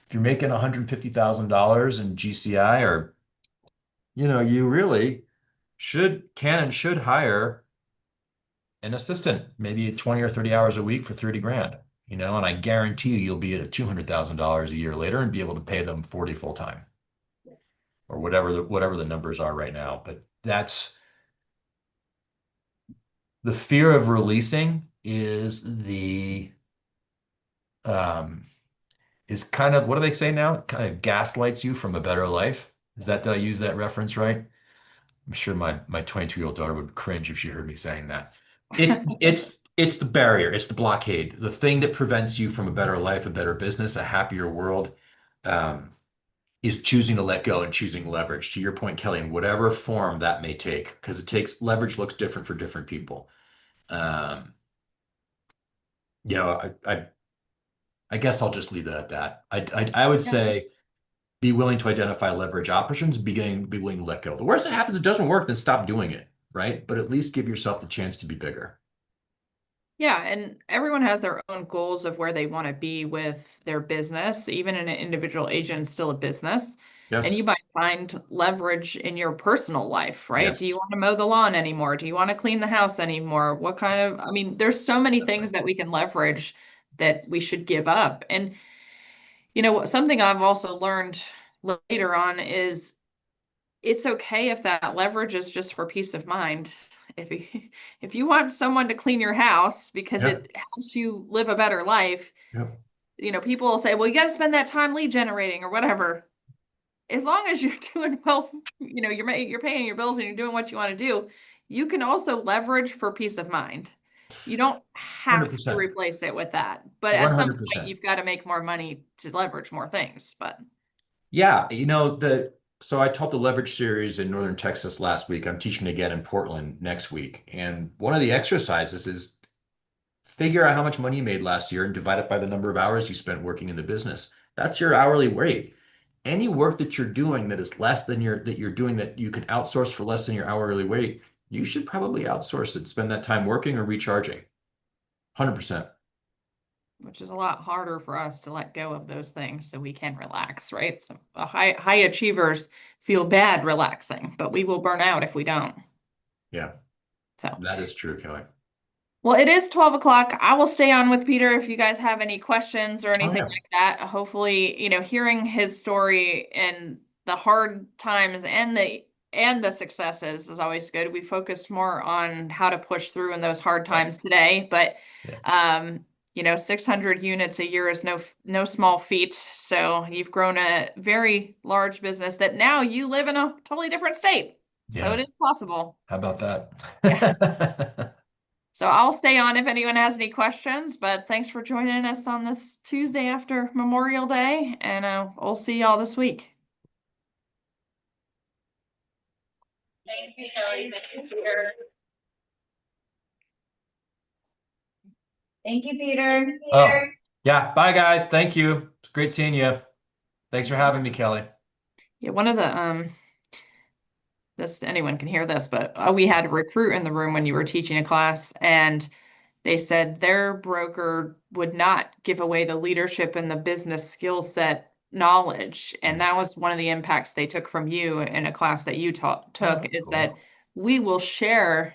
If you're making $150,000 in GCI, or you really can and should hire an assistant, maybe 20 or 30 hours a week for 30 grand. And I guarantee you'll be at $200,000 a year later and be able to pay them 40 full time, or whatever the numbers are right now. But that's the fear of releasing is kind of, what do they say now? It kind of gaslights you from a better life. Did I use that reference right? I'm sure my 22-year-old daughter would cringe if she heard me saying that. It's the barrier. It's the blockade. The thing that prevents you from a better life, a better business, a happier world, is choosing to let go and choosing leverage. To your point, Kelly, in whatever form that may take, because leverage looks different for different people. I guess I'll just leave it at that. I would say be willing to identify leverage options, be willing to let go. The worst that happens, it doesn't work, then stop doing it, right? But at least give yourself the chance to be bigger. Yeah, and everyone has their own goals of where they want to be with their business. Even an individual agent is still a business. Yes. And you might find leverage in your personal life, right? Yes. Do you want to mow the lawn anymore? Do you want to clean the house anymore? There's so many things that we can leverage that we should give up. And, something I've also learned later on is it's okay if that leverage is just for peace of mind. If you want someone to clean your house because it helps you live a better life, people will say, well, you got to spend that time lead generating or whatever. As long as you're doing well, you're paying your bills and you're doing what you want to do, you can also leverage for peace of mind. You don't have 100%. to replace it with that, but at some 100%. point you've got to make more money to leverage more things. But yeah, so I taught the leverage series in Northern Texas last week. I'm teaching again in Portland next week. And one of the exercises is figure out how much money you made last year and divide it by the number of hours you spent working in the business. That's your hourly rate. Any work that you're doing that is less than that you're doing that you can outsource for less than your hourly rate, you should probably outsource it, spend that time working or recharging. 100%. Which is a lot harder for us to let go of those things so we can relax, right? So high achievers feel bad relaxing, but we will burn out if we don't. Yeah. So that is true, Kelly. Well, it is 12 o'clock. I will stay on with Peter if you guys have any questions or anything like that. Hopefully, hearing his story and the hard times and the and the successes is always good. We focused more on how to push through in those hard times today, but you know, 600 units a year is no small feat. So you've grown a very large business that now you live in a totally different state. So Yeah. it is possible. How about that? So I'll stay on if anyone has any questions, but thanks for joining us on this Tuesday after Memorial Day, and we'll see y'all this week. Thank you, Kelly. Thank you, Peter. Thank you, Peter. Oh, yeah. Bye, guys. Thank you. It's great seeing you. Thanks for having me, Kelly. Yeah, one of the this anyone can hear this, but we had a recruit in the room when you were teaching a class, and they said their broker would not give away the leadership and the business skill set knowledge, and that was one of the impacts they took from you in a class that you took, is cool. that we will share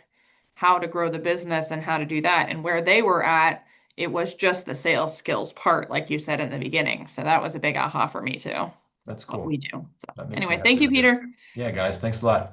how to grow the business and how to do that. And where they were at, it was just the sales skills part, like you said in the beginning. So that was a big aha for me too. That's What cool. we do. So That makes me anyway, happy thank you, to hear. Peter. Yeah, guys. Thanks a lot.